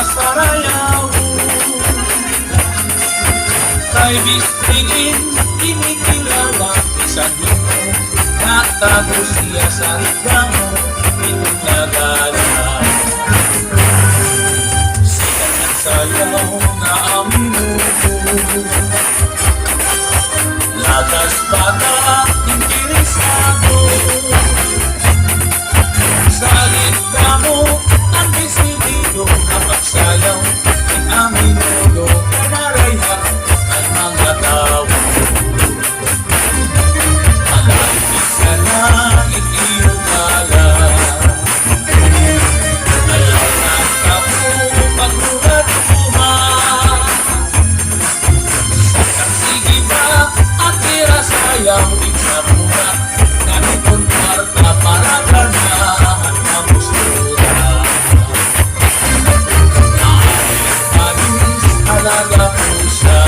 sarayaw. Kay bistigin, kinikilawa, isang hino, natago siya sa rigamo, itinagala. Sikat ng sayaw na aminuto, lagas bata, interesado. Sa rigamo, ang desidido, napagsayaw, aminuto, kamarayhan, ang mga tao. Malapit ka na, itiugala. Alasan ka mo, pagluhat-luhat. Sige ba, at tira sayaw, iksabuha. Ganitong marka para ganahan ang postura. Maayos, alaga po siya.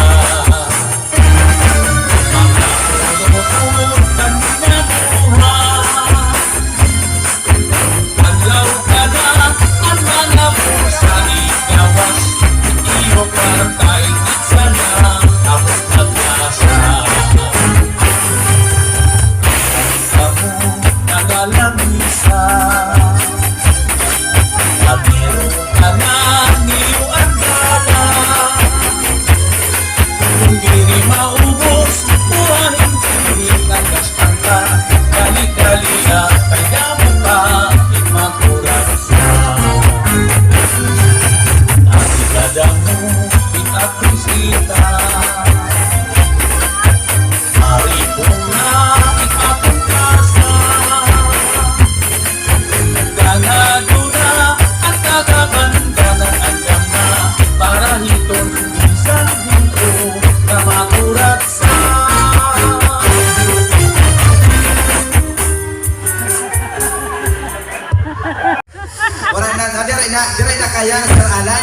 Diray na kaya na Sir Alan?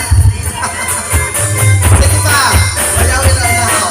Sige pa! Bayawin na ako.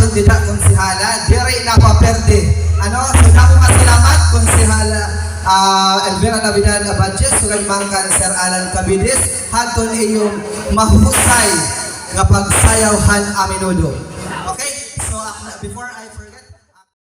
nasod dita konsihala, diri napaperde. Ano, so dako nga salamat konsihala Elvira Navidad Abadjes, sugay mangkan Sir Alan Cabidis, haton iyong mahusay nga pagsayawhan aminudo.